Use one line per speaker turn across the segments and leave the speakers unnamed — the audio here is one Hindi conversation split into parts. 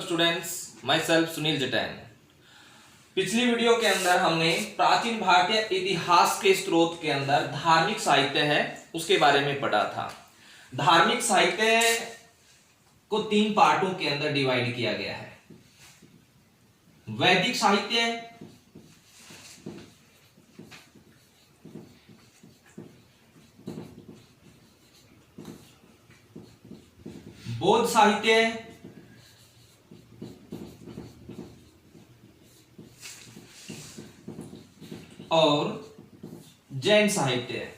Students, myself Sunil Jatain. पिछली वीडियो के अंदर हमने प्राचीन भारतीय इतिहास के स्रोत के अंदर धार्मिक साहित्य है उसके बारे में पढ़ा था। धार्मिक साहित्य को तीन पार्टों के अंदर डिवाइड किया गया है। वैदिक साहित्य, बौद्ध साहित्य और जैन साहित्य।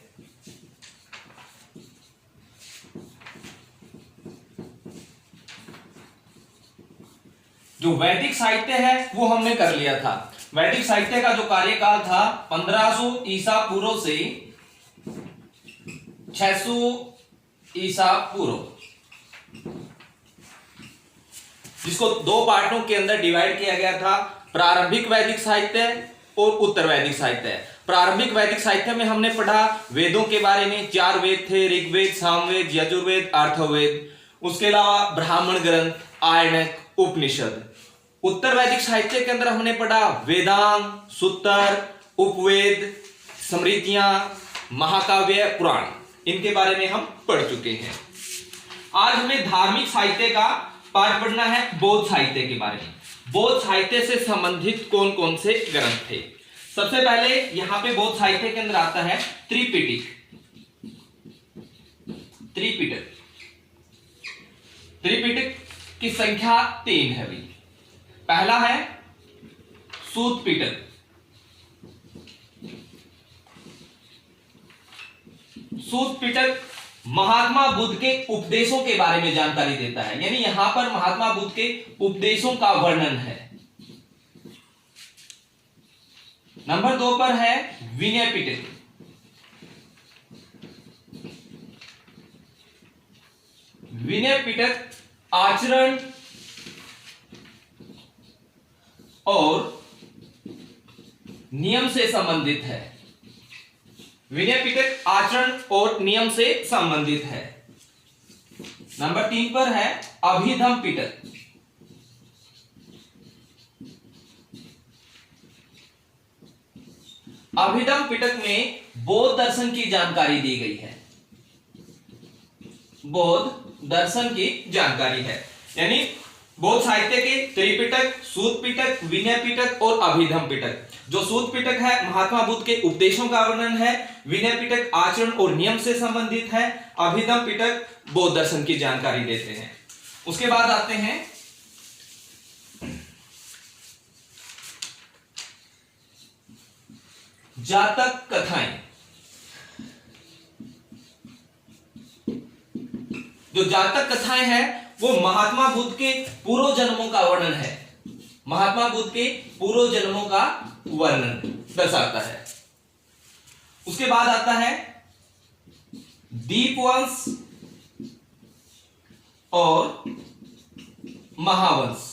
जो वैदिक साहित्य है वो हमने कर लिया था। वैदिक साहित्य का जो कार्यकाल था 1500 ईसा पूर्व से 600 ईसा पूर्व, जिसको दो पार्टों के अंदर डिवाइड किया गया था। प्रारंभिक वैदिक साहित्य और उत्तर वैदिक साहित्य। प्रारंभिक वैदिक साहित्य में हमने पढ़ा वेदों के बारे में। 4 वेद थे, ऋग्वेद, सामवेद, यजुर्वेद, अथर्ववेद। उसके अलावा ब्राह्मण ग्रंथ, आरण्यक, उपनिषद। उत्तर वैदिक साहित्य के अंदर हमने पढ़ा वेदांग, सूत्र, उपवेद, स्मृतियां, महाकाव्य, पुराण। इनके बारे में हम पढ़ चुके हैं। आज हमें धार्मिक साहित्य का पाठ पढ़ना है, बौद्ध साहित्य के बारे में। बौद्ध साहित्य से संबंधित कौन कौन से ग्रंथ थे। सबसे पहले यहां पे बौद्ध साहित्य के अंदर आता है त्रिपिटक। त्रिपिटक त्रिपिटक की संख्या 3 है भी। पहला है सूत पिटक। सूत पिटक महात्मा बुद्ध के उपदेशों के बारे में जानकारी देता है, यानी यहां पर महात्मा बुद्ध के उपदेशों का वर्णन है। नंबर 2 पर है विनय पिटक। विनय पिटक आचरण और नियम से संबंधित है। विनय पिटक आचरण और नियम से संबंधित है। नंबर 3 पर है अभिधम पिटक। अभिधम पिटक में बौद्ध दर्शन की जानकारी दी गई है। बौद्ध दर्शन की जानकारी है, यानी बौद्ध साहित्य के त्रिपिटक, सूत पिटक, विनय पिटक और अभिधम पिटक। जो सूत पिटक है महात्मा बुद्ध के उपदेशों का वर्णन है, विनय पिटक आचरण और नियम से संबंधित है, अभिधम पिटक बौद्ध दर्शन की जानकारी देते हैं। उसके बाद आते हैं जातक कथाएं। जो जातक कथाएं हैं वो महात्मा बुद्ध के पूर्व जन्मों का वर्णन है। महात्मा बुद्ध के पूर्व जन्मों का वर्णन दर्शाता है। उसके बाद आता है दीपवंश और महावंश।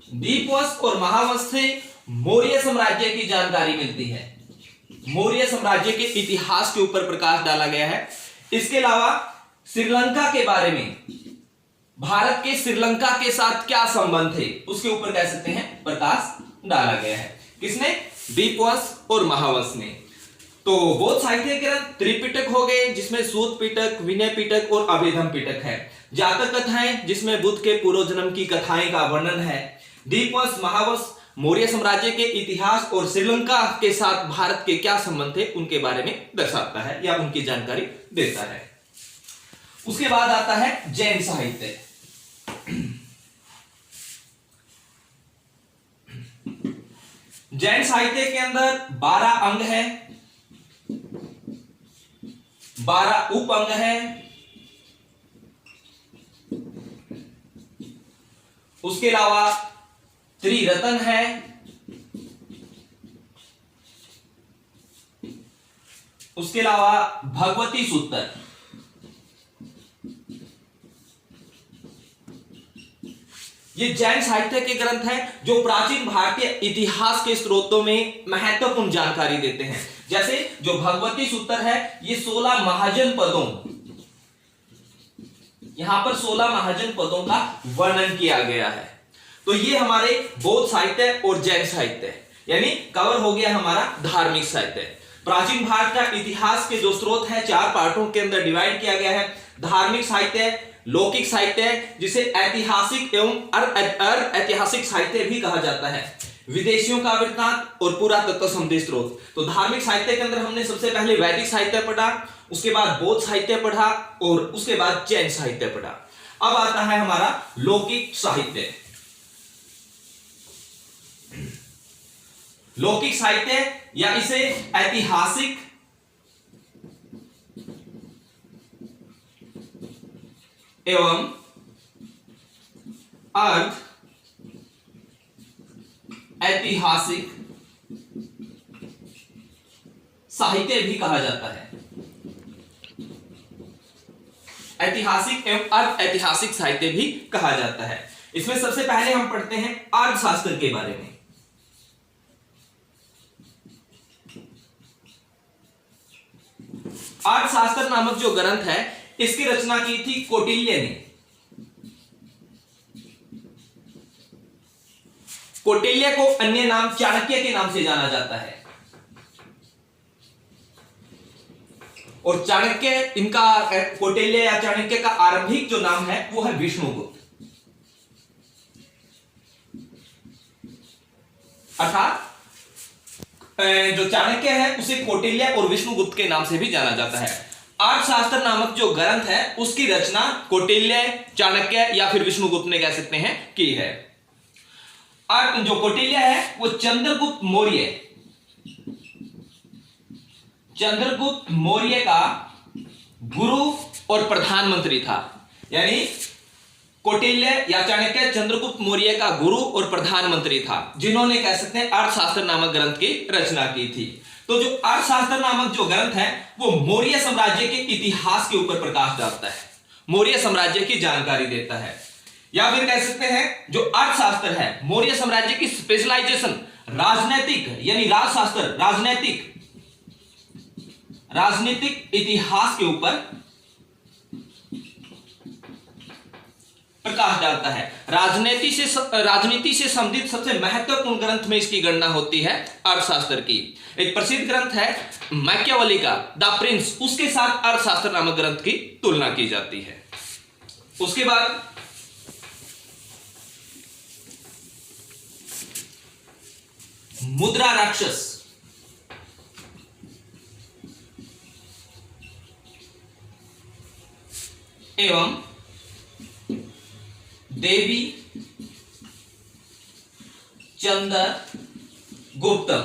दीपवंश और महावंश से मौर्य साम्राज्य की जानकारी मिलती है। मौर्य साम्राज्य के इतिहास के ऊपर प्रकाश डाला गया है। इसके अलावा श्रीलंका के बारे में, भारत के श्रीलंका के साथ क्या संबंध थे उसके ऊपर कह सकते हैं प्रकाश डाला गया है। किसने? दीपवंश और महावंश ने। तो बौद्ध साहित्य के ग्रंथ त्रिपिटक हो गए, जिसमें सूत पिटक, विनय पिटक और अभिधम पिटक है। जातक कथाएं, जिसमें बुद्ध के पूर्व जन्म की कथाएं का वर्णन है। दीपवंश, महावंश मौर्य साम्राज्य के इतिहास और श्रीलंका के साथ भारत के क्या संबंध थे उनके बारे में दर्शाता है या उनकी जानकारी देता है। उसके बाद आता है जैन साहित्य। जैन साहित्य के अंदर 12 अंग है, 12 उप अंग है। उसके अलावा त्रिरत्न है। उसके अलावा भगवती सूत्र। ये जैन साहित्य के ग्रंथ हैं जो प्राचीन भारतीय इतिहास के स्रोतों में महत्वपूर्ण जानकारी देते हैं। जैसे जो भगवती सूत्र है ये 16 महाजन पदों यहां पर 16 महाजन पदों का वर्णन किया गया है। तो ये हमारे बौद्ध साहित्य और जैन साहित्य यानी कवर हो गया हमारा धार्मिक साहित्य। प्राचीन भारत का इतिहास के जो स्रोत है 4 पार्टों के अंदर डिवाइड किया गया है। धार्मिक साहित्य, लौकिक साहित्य जिसे ऐतिहासिक एवं अर्ध ऐतिहासिक साहित्य भी कहा जाता है, विदेशियों का वृत्तांत और पुरातत्व संबंधी स्रोत। तो धार्मिक साहित्य के अंदर हमने सबसे पहले वैदिक साहित्य पढ़ा, उसके बाद बौद्ध साहित्य पढ़ा और उसके बाद जैन साहित्य पढ़ा। अब आता है हमारा लौकिक साहित्य। लौकिक साहित्य या इसे ऐतिहासिक एवं अर्ध ऐतिहासिक साहित्य भी कहा जाता है। ऐतिहासिक एवं अर्ध ऐतिहासिक साहित्य भी कहा जाता है। इसमें सबसे पहले हम पढ़ते हैं अर्थशास्त्र के बारे में। अर्थशास्त्र नामक जो ग्रंथ है इसकी रचना की थी कौटिल्य ने। कौटिल्य को अन्य नाम चाणक्य के नाम से जाना जाता है और चाणक्य इनका कौटिल्य या चाणक्य का आरंभिक जो नाम है वो है विष्णुगुप्त, अर्थात जो चाणक्य है उसे कौटिल्य और विष्णुगुप्त के नाम से भी जाना जाता है। अर्थशास्त्र नामक जो ग्रंथ है उसकी रचना कौटिल्य, चाणक्य या फिर विष्णुगुप्त ने कह सकते हैं की है। जो कौटिल्य है वो चंद्रगुप्त मौर्य का गुरु और प्रधानमंत्री था। यानी कौटिल्य या चाणक्य चंद्रगुप्त मौर्य का गुरु और प्रधानमंत्री था, जिन्होंने कह सकते हैं अर्थशास्त्र नामक ग्रंथ की रचना की थी। तो जो अर्थशास्त्र नामक जो ग्रंथ है वो मौर्य साम्राज्य के इतिहास के ऊपर प्रकाश डालता है, मौर्य साम्राज्य की जानकारी देता है। या फिर कह सकते हैं जो अर्थशास्त्र है मौर्य साम्राज्य की स्पेशलाइजेशन राजनैतिक यानी राजशास्त्र, राजनीतिक इतिहास के ऊपर प्रकाश डालता है। राजनीति से संबंधित सबसे महत्वपूर्ण ग्रंथ में इसकी गणना होती है अर्थशास्त्र की। एक प्रसिद्ध ग्रंथ है मैकियावेली का द प्रिंस, उसके साथ अर्थशास्त्र नामक ग्रंथ की तुलना की जाती है। उसके बाद मुद्रा राक्षस एवं देवी चंद्रगुप्तम,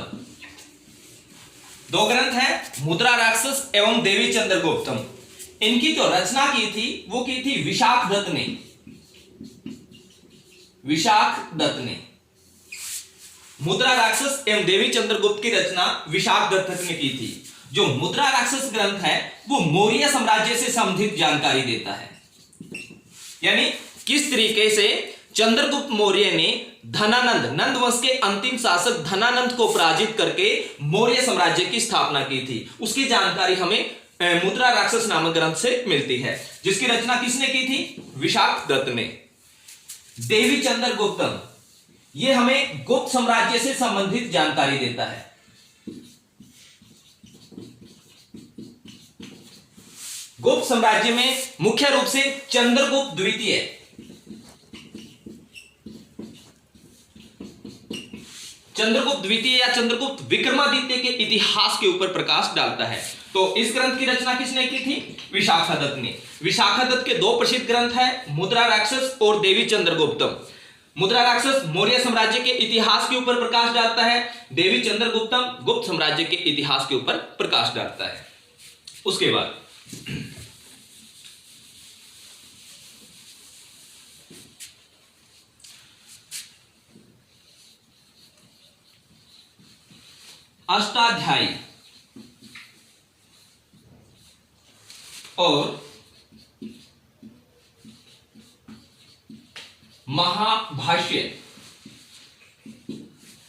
दो ग्रंथ हैं मुद्रा राक्षस एवं देवी चंद्रगुप्तम। इनकी जो रचना की थी वो की थी विशाख दत्त ने। मुद्रा राक्षस एवं देवी चंद्रगुप्त की रचना विशाख दत्त ने की थी। जो मुद्रा राक्षस ग्रंथ है वो मौर्य साम्राज्य से संबंधित जानकारी देता है, यानी किस तरीके से चंद्रगुप्त मौर्य ने नंद वंश के अंतिम शासक धनानंद को पराजित करके मौर्य साम्राज्य की स्थापना की थी, उसकी जानकारी हमें मुद्रा राक्षस नामक ग्रंथ से मिलती है, जिसकी रचना किसने की थी? विशाख दत्त ने। देवी चंद्रगुप्तम ये हमें गुप्त साम्राज्य से संबंधित जानकारी देता है। गुप्त साम्राज्य में मुख्य रूप से चंद्रगुप्त द्वितीय, या चंद्रगुप्त विक्रमादित्य के इतिहास के ऊपर प्रकाश डालता है। तो इस ग्रंथ की रचना किसने की थी? विशाखादत्त ने। विशाखादत्त के दो प्रसिद्ध ग्रंथ हैं, मुद्रा राक्षस और देवी चंद्रगुप्तम। मुद्रा राक्षस मौर्य साम्राज्य के इतिहास के ऊपर प्रकाश डालता है, देवी चंद्रगुप्तम गुप्त साम्राज्य के इतिहास के ऊपर प्रकाश डालता है। उसके बाद अष्टाध्यायी और महाभाष्य।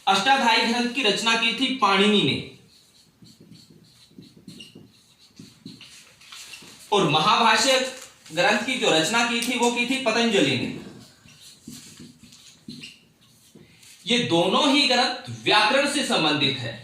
अष्टाध्यायी ग्रंथ की रचना की थी पाणिनि ने और महाभाष्य ग्रंथ की जो रचना की थी वो की थी पतंजलि ने। ये दोनों ही ग्रंथ व्याकरण से संबंधित है।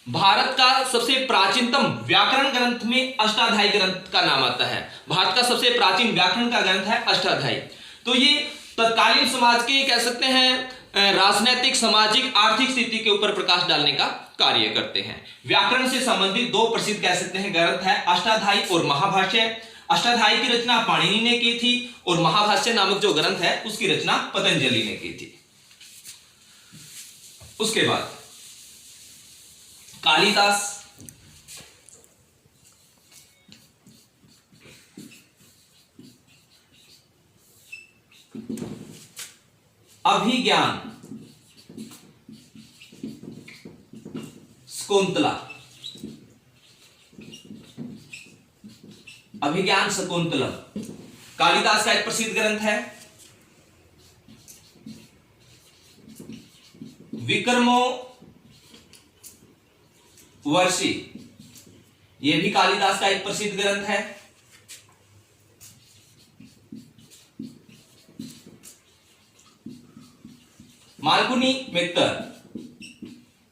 भारत का सबसे प्राचीनतम व्याकरण ग्रंथ में अष्टाध्यायी ग्रंथ का नाम आता है। भारत का सबसे प्राचीन व्याकरण का ग्रंथ है अष्टाध्यायी। तो ये तत्कालीन समाज के कह सकते हैं राजनीतिक, सामाजिक, आर्थिक स्थिति के ऊपर प्रकाश डालने का कार्य करते हैं। व्याकरण से संबंधित दो प्रसिद्ध कह सकते हैं ग्रंथ है अष्टाध्यायी और महाभाष्य। अष्टाध्यायी की रचना पाणिनि ने की थी और महाभाष्य नामक जो ग्रंथ है उसकी रचना पतंजलि ने की थी। उसके बाद कालिदास, अभिज्ञान, शकुंतला, अभिज्ञान शकुंतलम कालिदास का एक प्रसिद्ध ग्रंथ है। विक्रमो वर्षी, यह भी कालिदास का एक प्रसिद्ध ग्रंथ है। मालकुनी मित्तर,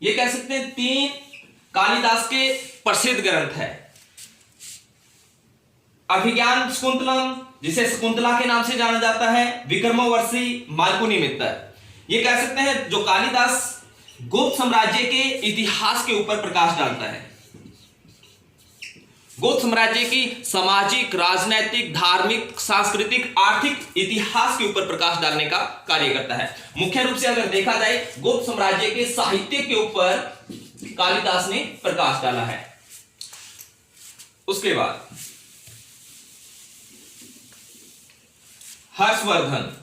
ये कह सकते हैं तीन कालिदास के प्रसिद्ध ग्रंथ है। अभिज्ञान शकुंतलम, जिसे शकुंतला के नाम से जाना जाता है, विक्रमोर्वशी, मालकुनी मित्तर, ये कह सकते हैं जो कालिदास गुप्त साम्राज्य के इतिहास के ऊपर प्रकाश डालता है। गुप्त साम्राज्य की सामाजिक, राजनैतिक, धार्मिक, सांस्कृतिक, आर्थिक इतिहास के ऊपर प्रकाश डालने का कार्य करता है। मुख्य रूप से अगर देखा जाए गुप्त साम्राज्य के साहित्य के ऊपर कालिदास ने प्रकाश डाला है। उसके बाद हर्षवर्धन,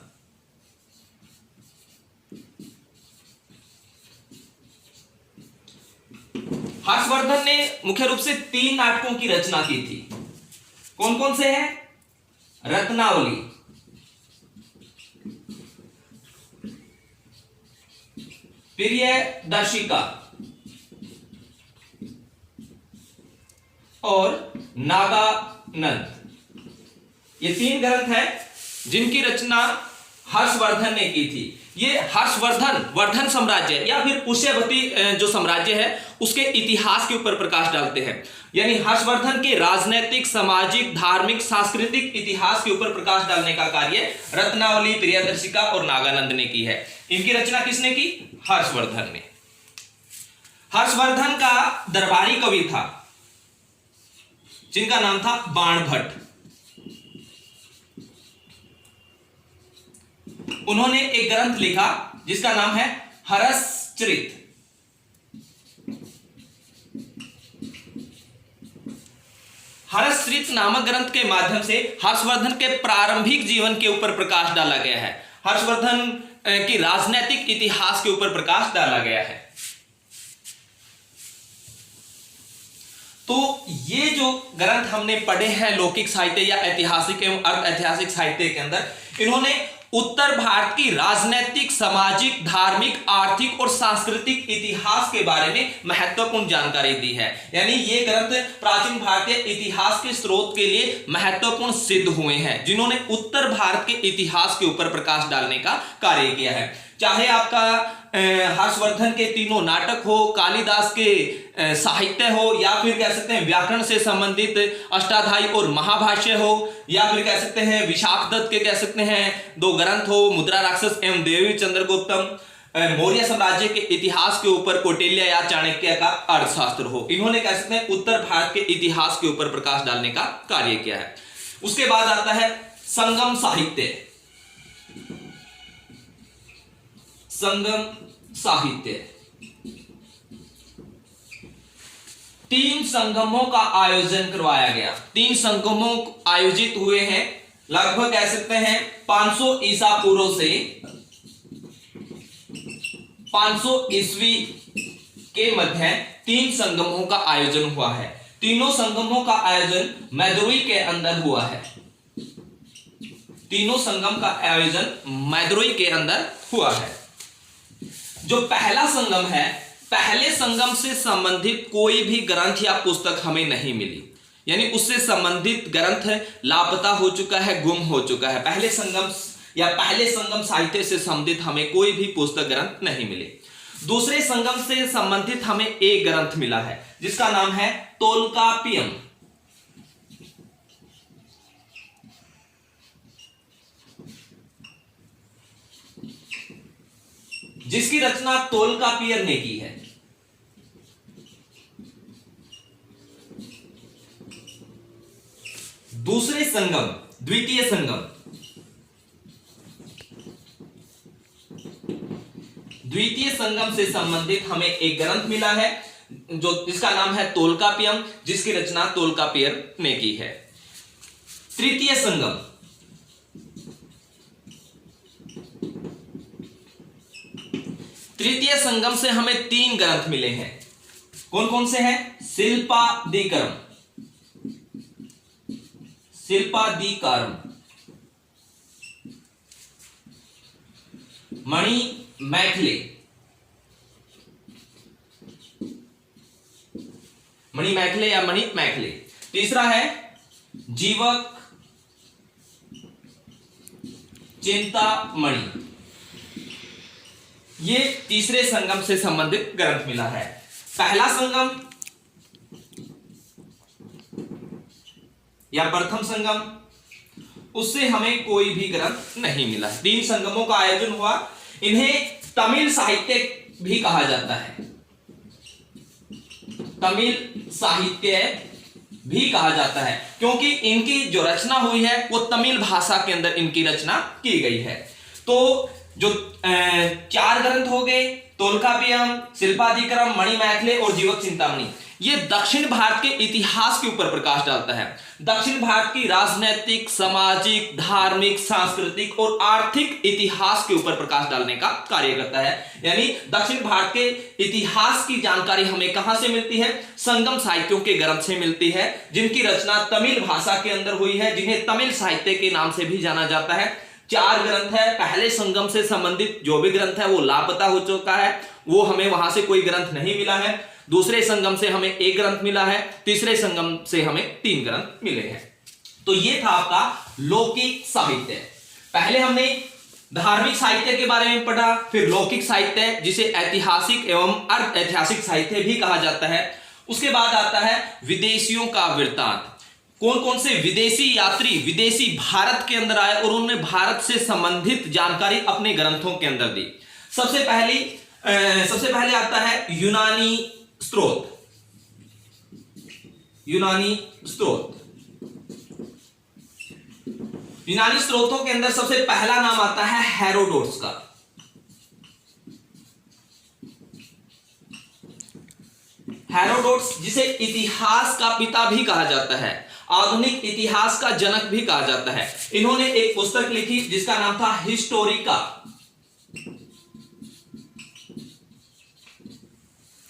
हर्षवर्धन ने मुख्य रूप से 3 नाटकों की रचना की थी। कौन कौन से हैं? रत्नावली, प्रियदर्शिका और नागानंद। ये 3 ग्रंथ हैं जिनकी रचना हर्षवर्धन ने की थी। ये हर्षवर्धन वर्धन साम्राज्य या फिर पुष्यवती जो साम्राज्य है उसके इतिहास के ऊपर प्रकाश डालते हैं। यानी हर्षवर्धन के राजनैतिक, सामाजिक, धार्मिक, सांस्कृतिक इतिहास के ऊपर प्रकाश डालने का कार्य रत्नावली, प्रियदर्शिका और नागानंद ने की है। इनकी रचना किसने की? हर्षवर्धन ने। हर्षवर्धन का दरबारी कवि था जिनका नाम था बाणभट्ट। उन्होंने एक ग्रंथ लिखा जिसका नाम है हर्षचरित। हर्षचरित नामक ग्रंथ के माध्यम से हर्षवर्धन के प्रारंभिक जीवन के ऊपर प्रकाश डाला गया है। हर्षवर्धन की राजनैतिक इतिहास के ऊपर प्रकाश डाला गया है। तो ये जो ग्रंथ हमने पढ़े हैं लौकिक साहित्य या ऐतिहासिक एवं अर्ध ऐतिहासिक साहित्य के अंदर, इन्होंने उत्तर भारत की राजनैतिक, सामाजिक, धार्मिक, आर्थिक और सांस्कृतिक इतिहास के बारे में महत्वपूर्ण जानकारी दी है। यानी ये ग्रंथ प्राचीन भारतीय इतिहास के स्रोत के लिए महत्वपूर्ण सिद्ध हुए हैं, जिन्होंने उत्तर भारत के इतिहास के ऊपर प्रकाश डालने का कार्य किया है। चाहे आपका हर्षवर्धन के तीनों नाटक हो, कालिदास के साहित्य हो, या फिर कह सकते हैं व्याकरण से संबंधित अष्टाध्यायी और महाभाष्य हो, या फिर कह सकते हैं विशाखदत्त के कह सकते हैं 2 ग्रंथ हो, मुद्रा राक्षस एवं देवी चंद्रगुप्तम, मौर्य साम्राज्य के इतिहास के ऊपर कौटिल्य या चाणक्य का अर्थशास्त्र हो, इन्होंने कह सकते हैं उत्तर भारत के इतिहास के ऊपर प्रकाश डालने का कार्य किया है। उसके बाद आता है संगम साहित्य। संगम साहित्य 3 संगमों का आयोजन करवाया गया। 3 संगमों आयोजित हुए हैं, लगभग कह सकते हैं 500 ईसा पूर्व से 500 ईस्वी के मध्य 3 संगमों का आयोजन हुआ है। तीनों संगमों का आयोजन मैदुरुई के अंदर हुआ है। तीनों संगम का आयोजन मैदुरुई के अंदर हुआ है। जो पहला संगम है, पहले संगम से संबंधित कोई भी ग्रंथ या पुस्तक हमें नहीं मिली। यानी उससे संबंधित ग्रंथ लापता हो चुका है, गुम हो चुका है। पहले संगम साहित्य से संबंधित हमें कोई भी पुस्तक ग्रंथ नहीं मिले। दूसरे संगम से संबंधित हमें एक ग्रंथ मिला है जिसका नाम है तोल्कापियम। जिसकी रचना तोल्कापियर ने की है। दूसरे संगम, द्वितीय संगम से संबंधित हमें एक ग्रंथ मिला है जो जिसका नाम है तोल्कापियम, जिसकी रचना तोल्कापियर ने की है। तृतीय संगम से हमें 3 ग्रंथ मिले हैं। कौन कौन से हैं? शिल्पादिकरम, मणि मैथिले या मणि मैथिले। तीसरा है जीवक चिंतामणि। ये तीसरे संगम से संबंधित ग्रंथ मिला है। पहला संगम या प्रथम संगम, उससे हमें कोई भी ग्रंथ नहीं मिला। 3 संगमों का आयोजन हुआ। इन्हें तमिल साहित्य भी कहा जाता है, तमिल साहित्य भी कहा जाता है, क्योंकि इनकी जो रचना हुई है वो तमिल भाषा के अंदर इनकी रचना की गई है। तो जो 4 ग्रंथ हो गए, तोल्कापियम, शिल्पादिकरम, मणि मैथिले और जीवक चिंतामणि, ये दक्षिण भारत के इतिहास के ऊपर प्रकाश डालता है। दक्षिण भारत की राजनीतिक, सामाजिक, धार्मिक, सांस्कृतिक और आर्थिक इतिहास के ऊपर प्रकाश डालने का कार्य करता है। यानी दक्षिण भारत के इतिहास की जानकारी हमें कहां से मिलती है? संगम साहित्यों के ग्रंथ से मिलती है, जिनकी रचना तमिल भाषा के अंदर हुई है, जिन्हें तमिल साहित्य के नाम से भी जाना जाता है। 4 ग्रंथ है। पहले संगम से संबंधित जो भी ग्रंथ है वो लापता हो चुका है, वो हमें वहां से कोई ग्रंथ नहीं मिला है। दूसरे संगम से हमें 1 ग्रंथ मिला है। तीसरे संगम से हमें 3 ग्रंथ मिले हैं। तो ये था आपका लौकिक साहित्य। पहले हमने धार्मिक साहित्य के बारे में पढ़ा, फिर लौकिक साहित्य जिसे ऐतिहासिक एवं अर्ध ऐतिहासिक साहित्य भी कहा जाता है। उसके बाद आता है विदेशियों का वृत्तांत। कौन कौन से विदेशी यात्री विदेशी भारत के अंदर आए और उन्होंने भारत से संबंधित जानकारी अपने ग्रंथों के अंदर दी। सबसे पहले आता है यूनानी स्रोतों के अंदर सबसे पहला नाम आता है हेरोडोट्स का। हेरोडोट्स जिसे इतिहास का पिता भी कहा जाता है, आधुनिक इतिहास का जनक भी कहा जाता है। इन्होंने एक पुस्तक लिखी जिसका नाम था हिस्टोरिका।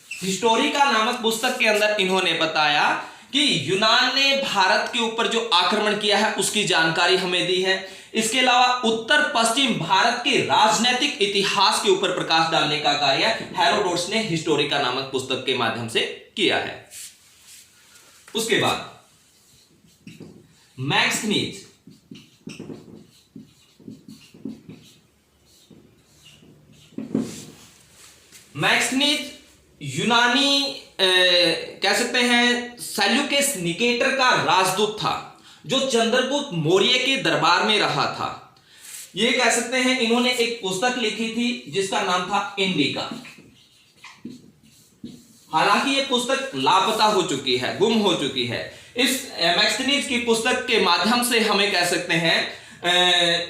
हिस्टोरिका नामक पुस्तक के अंदर इन्होंने बताया कि यूनान ने भारत के ऊपर जो आक्रमण किया है उसकी जानकारी हमें दी है। इसके अलावा उत्तर पश्चिम भारत के राजनीतिक इतिहास के ऊपर प्रकाश डालने का कार्य हेरोडोट्स ने हिस्टोरिका नामक पुस्तक के माध्यम से किया है। उसके बाद मैक्सनीज यूनानी कह सकते हैं सेल्यूकस निकेटर का राजदूत था, जो चंद्रगुप्त मौर्य के दरबार में रहा था। ये कह सकते हैं इन्होंने एक पुस्तक लिखी थी जिसका नाम था इंडिका। हालांकि ये पुस्तक लापता हो चुकी है, गुम हो चुकी है। इस मैक्सनीज की पुस्तक के माध्यम से हमें कह सकते हैं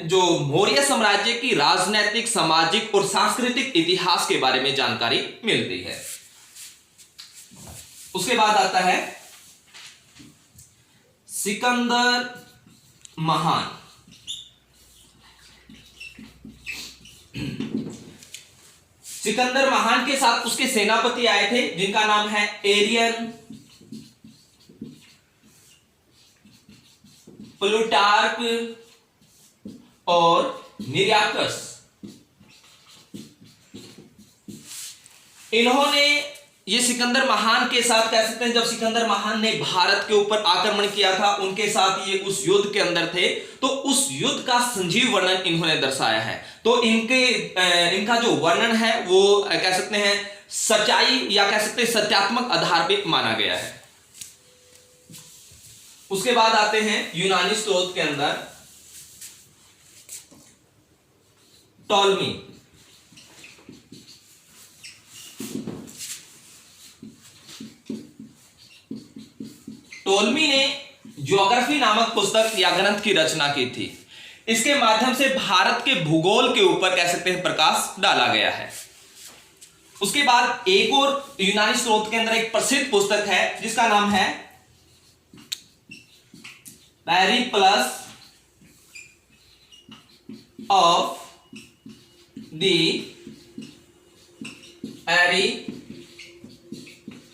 जो मौर्य साम्राज्य की राजनीतिक, सामाजिक और सांस्कृतिक इतिहास के बारे में जानकारी मिलती है। उसके बाद आता है सिकंदर महान। सिकंदर महान के साथ उसके सेनापति आए थे जिनका नाम है एरियन, प्लूटार्क और निरियाकस। इन्होंने ये सिकंदर महान के साथ कह सकते हैं, जब सिकंदर महान ने भारत के ऊपर आक्रमण किया था उनके साथ ये उस युद्ध के अंदर थे, तो उस युद्ध का संजीव वर्णन इन्होंने दर्शाया है। तो इनका जो वर्णन है वो कह सकते हैं सच्चाई या कह सकते हैं सत्यात्मक आधार पे माना गया है। उसके बाद आते हैं यूनानी स्रोत के अंदर टॉलमी। टोलमी ने ज्योग्राफी नामक पुस्तक या ग्रंथ की रचना की थी। इसके माध्यम से भारत के भूगोल के ऊपर कह सकते हैं प्रकाश डाला गया है। उसके बाद एक और यूनानी स्रोत के अंदर एक प्रसिद्ध पुस्तक है जिसका नाम है पेरिप्लस ऑफ द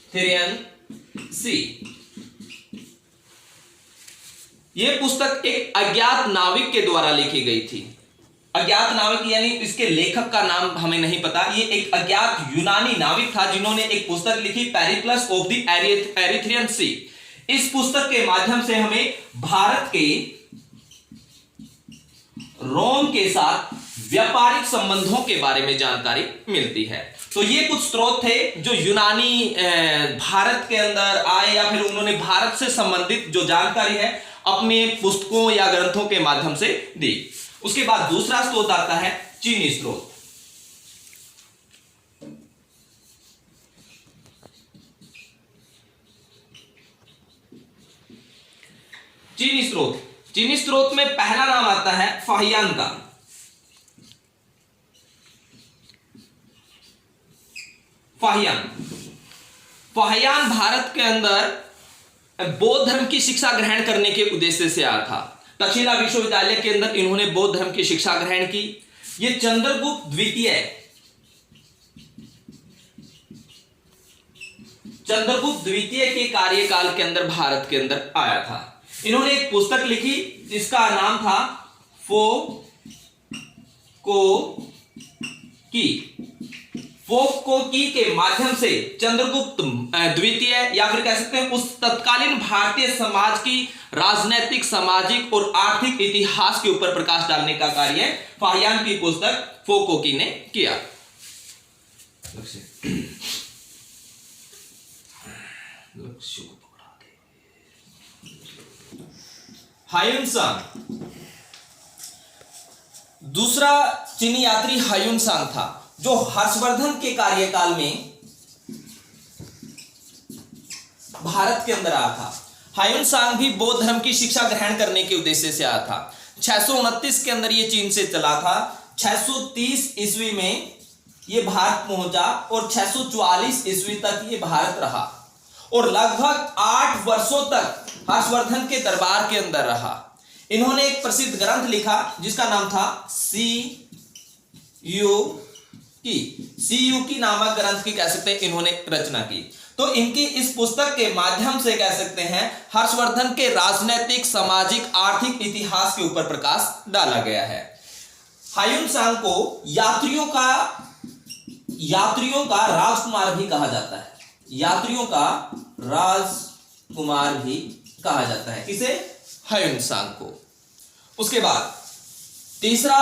एरिथ्रियन सी। यह पुस्तक एक अज्ञात नाविक के द्वारा लिखी गई थी। अज्ञात नाविक यानी इसके लेखक का नाम हमें नहीं पता। ये एक अज्ञात यूनानी नाविक था जिन्होंने एक पुस्तक लिखी पेरिप्लस ऑफ द एरिथ्रियन सी। इस पुस्तक के माध्यम से हमें भारत के रोम के साथ व्यापारिक संबंधों के बारे में जानकारी मिलती है। तो ये कुछ स्रोत थे जो यूनानी भारत के अंदर आए या फिर उन्होंने भारत से संबंधित जो जानकारी है अपने पुस्तकों या ग्रंथों के माध्यम से दी। उसके बाद दूसरा स्रोत आता है चीनी स्रोत। चीनी स्रोत में पहला नाम आता है फाहियान का। फाहियान भारत के अंदर बौद्ध धर्म की शिक्षा ग्रहण करने के उद्देश्य से आया था। तक्षशिला विश्वविद्यालय के अंदर इन्होंने बौद्ध धर्म की शिक्षा ग्रहण की। ये चंद्रगुप्त द्वितीय के कार्यकाल के अंदर भारत के अंदर आया था। इन्होंने एक पुस्तक लिखी जिसका नाम था फो को की के माध्यम से चंद्रगुप्त द्वितीय या फिर कह सकते हैं उस तत्कालीन भारतीय समाज की राजनैतिक, सामाजिक और आर्थिक इतिहास के ऊपर प्रकाश डालने का कार्य फाहियान की पुस्तक फोकोकी ने किया। हायुनसांग, दूसरा चीनी यात्री हायुनसांग था जो हर्षवर्धन के कार्यकाल में भारत के अंदर आया था। हायुनसांग भी बौद्ध धर्म की शिक्षा ग्रहण करने के उद्देश्य से आया था। 629 के अंदर ये चीन से चला था। 630 ईस्वी में ये भारत पहुंचा और 644 ईस्वी तक ये भारत रहा और लगभग 8 वर्षों तक हर्षवर्धन के दरबार के अंदर रहा। इन्होंने एक प्रसिद्ध ग्रंथ लिखा जिसका नाम था सीयूकी नामक ग्रंथ की कह सकते हैं इन्होंने रचना की। तो इनकी इस पुस्तक के माध्यम से कह सकते हैं हर्षवर्धन के राजनैतिक, सामाजिक, आर्थिक इतिहास के ऊपर प्रकाश डाला गया है। हायुनसांग को यात्रियों का राजकुमार भी कहा जाता है। यात्रियों का राजकुमार भी कहा जाता है किसे? हायुनसांग को। उसके बाद तीसरा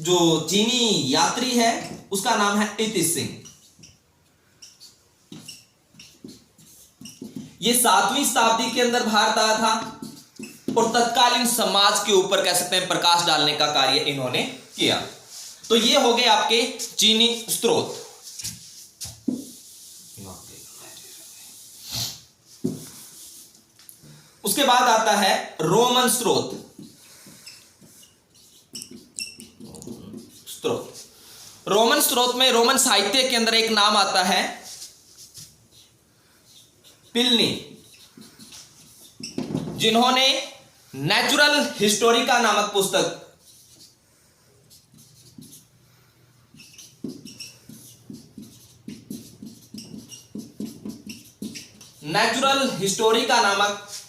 जो चीनी यात्री है उसका नाम है इति सिंह। ये 7वीं शताब्दी के अंदर भारत आया था और तत्कालीन समाज के ऊपर कह सकते हैं प्रकाश डालने का कार्य इन्होंने किया। तो ये हो गए आपके चीनी स्रोत। उसके बाद आता है रोमन स्रोत। रोमन स्रोत में रोमन साहित्य के अंदर एक नाम आता है प्लिनी, जिन्होंने नेचुरल हिस्टोरिका नामक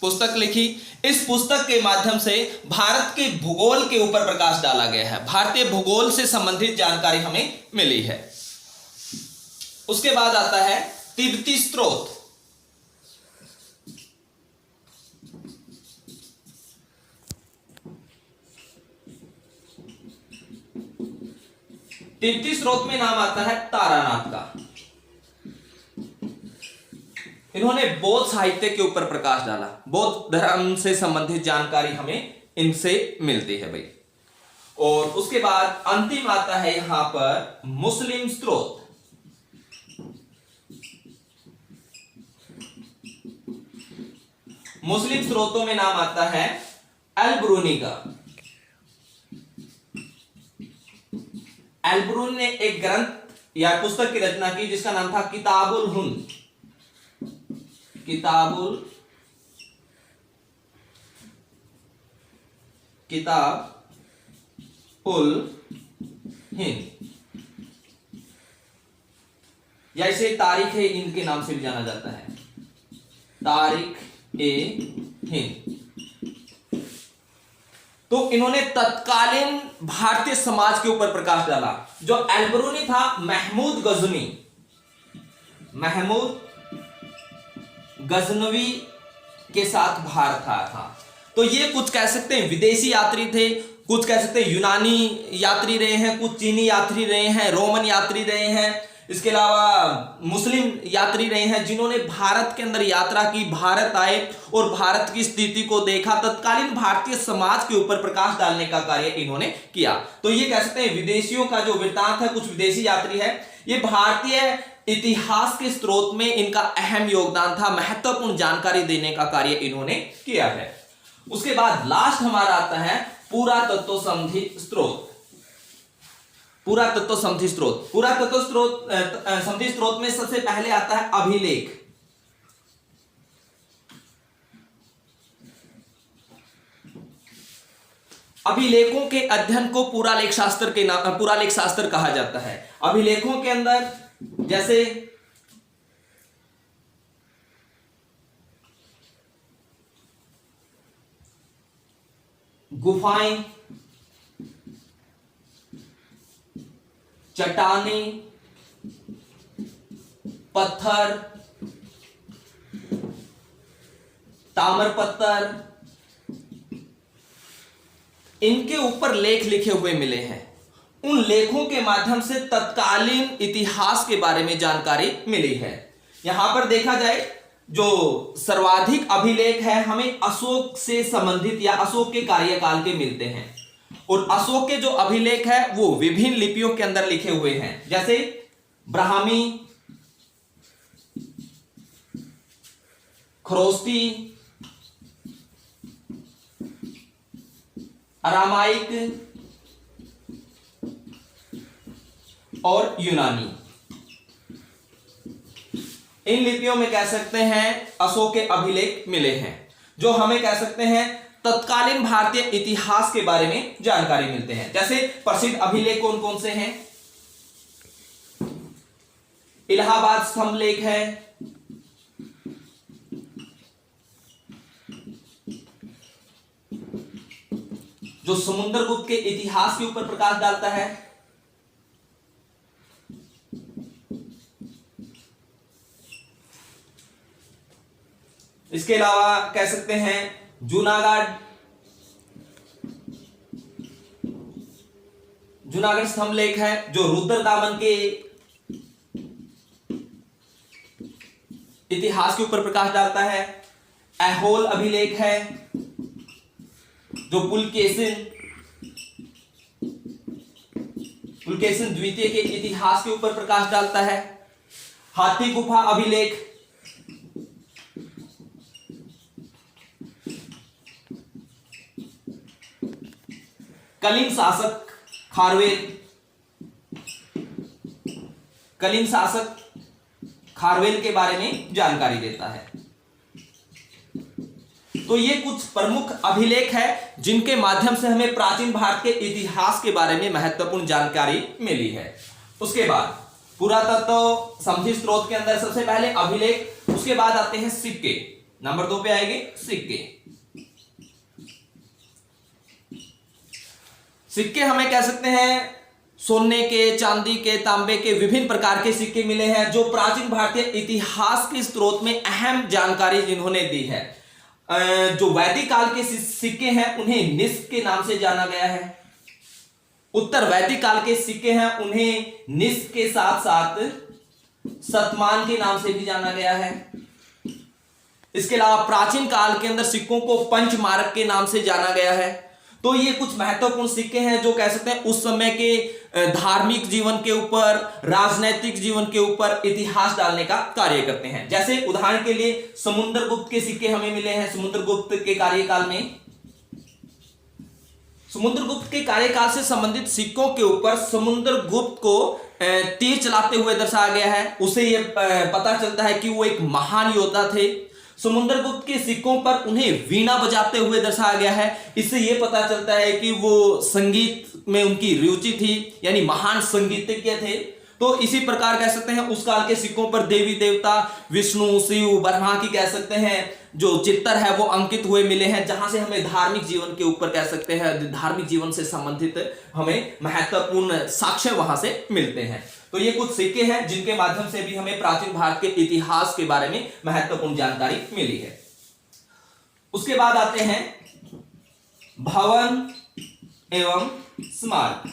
पुस्तक लिखी। इस पुस्तक के माध्यम से भारत के भूगोल के ऊपर प्रकाश डाला गया है। भारतीय भूगोल से संबंधित जानकारी हमें मिली है। उसके बाद आता है तिब्बती स्त्रोत। तिब्बती स्त्रोत में नाम आता है तारानाथ का। इन्होंने बौद्ध साहित्य के ऊपर प्रकाश डाला। बौद्ध धर्म से संबंधित जानकारी हमें इनसे मिलती है भाई। और उसके बाद अंतिम आता है यहां पर मुस्लिम स्त्रोत। मुस्लिम स्त्रोतों में नाम आता है अल-बिरूनी का। अल-बिरूनी ने एक ग्रंथ या पुस्तक की रचना की जिसका नाम था किताबुल हिंद। किताबुल हिंद, या इसे तारीख ए हिंद के नाम से भी जाना जाता है, तारीख ए हिंद। तो इन्होंने तत्कालीन भारतीय समाज के ऊपर प्रकाश डाला। जो अल-बिरूनी था महमूद गजनवी के साथ भारत आया था। तो ये कुछ कह सकते हैं विदेशी यात्री थे, कुछ कह सकते हैं यूनानी यात्री रहे हैं, कुछ चीनी यात्री रहे हैं, रोमन यात्री रहे हैं, इसके अलावा मुस्लिम यात्री रहे हैं, जिन्होंने भारत के अंदर यात्रा की, भारत आए और भारत की स्थिति को देखा, तत्कालीन भारतीय समाज के ऊपर प्रकाश डालने का कार्य इन्होंने किया। तो ये कह सकते हैं विदेशियों का जो वृत्तांत है, कुछ विदेशी यात्री है, ये भारतीय इतिहास के स्रोत में इनका अहम योगदान था, महत्वपूर्ण जानकारी देने का कार्य इन्होंने किया है। उसके बाद लास्ट हमारा आता है पुरातत्व संधि स्रोत। पुरातत्व संधि स्रोत में सबसे पहले आता है अभिलेख। अभिलेखों के अध्ययन को पुरालेख शास्त्र कहा जाता है। अभिलेखों के अंदर जैसे गुफाएं, चट्टानें, पत्थर, ताम्रपत्र, इनके ऊपर लेख लिखे हुए मिले हैं। उन लेखों के माध्यम से तत्कालीन इतिहास के बारे में जानकारी मिली है। यहां पर देखा जाए जो सर्वाधिक अभिलेख है हमें अशोक से संबंधित या अशोक के कार्यकाल के मिलते हैं। और अशोक के जो अभिलेख है वो विभिन्न लिपियों के अंदर लिखे हुए हैं, जैसे ब्राह्मी, खरोष्टी, अरामाइक और यूनानी। इन लिपियों में कह सकते हैं अशोक के अभिलेख मिले हैं, जो हमें कह सकते हैं तत्कालीन भारतीय इतिहास के बारे में जानकारी मिलते हैं। जैसे प्रसिद्ध अभिलेख कौन कौन से हैं? इलाहाबाद स्तंभ लेख है, जो समुद्रगुप्त के इतिहास के ऊपर प्रकाश डालता है। इसके अलावा कह सकते हैं जूनागढ़ स्तंभ लेख है, जो रुद्रदामन के इतिहास के ऊपर प्रकाश डालता है। ऐहोल अभिलेख है, जो पुलकेशिन द्वितीय के इतिहास के ऊपर प्रकाश डालता है। हाथी गुफा अभिलेख, कलिंग शासक खारवेल के बारे में जानकारी देता है। तो ये कुछ प्रमुख अभिलेख है जिनके माध्यम से हमें प्राचीन भारत के इतिहास के बारे में महत्वपूर्ण जानकारी मिली है। उसके बाद पुरातत्व संधि स्रोत के अंदर सबसे पहले अभिलेख, उसके बाद आते हैं सिक्के। नंबर 2 पे आएंगे सिक्के। सिक्के हमें कह सकते हैं सोने के, चांदी के, तांबे के विभिन्न प्रकार के सिक्के मिले हैं जो प्राचीन भारतीय इतिहास के स्रोत में अहम जानकारी जिन्होंने दी है। जो वैदिक काल के सिक्के हैं उन्हें निस्क के नाम से जाना गया है। उत्तर वैदिक काल के सिक्के हैं उन्हें निस्क के साथ साथ शतमान के नाम से भी जाना गया है। इसके अलावा प्राचीन काल के अंदर सिक्कों को पंचमारक के नाम से जाना गया है। तो ये कुछ महत्वपूर्ण सिक्के हैं जो कह सकते हैं उस समय के धार्मिक जीवन के ऊपर, राजनैतिक जीवन के ऊपर इतिहास डालने का कार्य करते हैं। जैसे उदाहरण के लिए समुद्रगुप्त के सिक्के हमें मिले हैं। समुद्रगुप्त के कार्यकाल में, समुद्रगुप्त के कार्यकाल से संबंधित सिक्कों के ऊपर समुद्रगुप्त को तीर चलाते हुए दर्शाया गया है। उसे यह पता चलता है कि वो एक महान योद्धा थे। समुद्रगुप्त के सिक्कों पर उन्हें वीणा बजाते हुए दर्शाया गया है। इससे यह पता चलता है कि वो संगीत में उनकी रुचि थी, यानी महान संगीतज्ञ थे। तो इसी प्रकार कह सकते हैं उस काल के सिक्कों पर देवी देवता, विष्णु, शिव, ब्रह्मा की कह सकते हैं जो चित्र है वो अंकित हुए मिले हैं, जहां से हमें धार्मिक जीवन के ऊपर कह सकते हैं, धार्मिक जीवन से संबंधित हमें महत्वपूर्ण साक्ष्य वहां से मिलते हैं। तो ये कुछ सिक्के हैं जिनके माध्यम से भी हमें प्राचीन भारत के इतिहास के बारे में महत्वपूर्ण जानकारी मिली है। उसके बाद आते हैं भवन एवं स्मारक।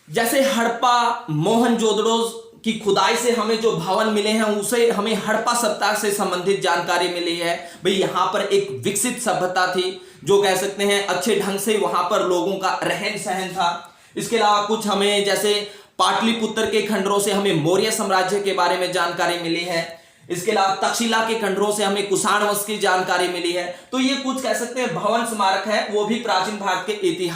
जैसे हड़प्पा, मोहनजोदड़ो की खुदाई से हमें जो भवन मिले हैं उसे हमें हड़प्पा सभ्यता से संबंधित जानकारी मिली है। भाई यहां पर एक विकसित सभ्यता थी जो कह सकते हैं अच्छे ढंग से वहां पर लोगों का रहन सहन था। इसके अलावा कुछ हमें जैसे पाटलिपुत्र के खंडरों से हमें मौर्य साम्राज्य के बारे में जानकारी मिली है। इसके अलावा तक्षशिला के खंडरों से हमें कुषाण वंश की जानकारी मिली है। तो ये कुछ कह सकते हैं भवन स्मारक है, वो भी प्राचीन भारत के इतिहास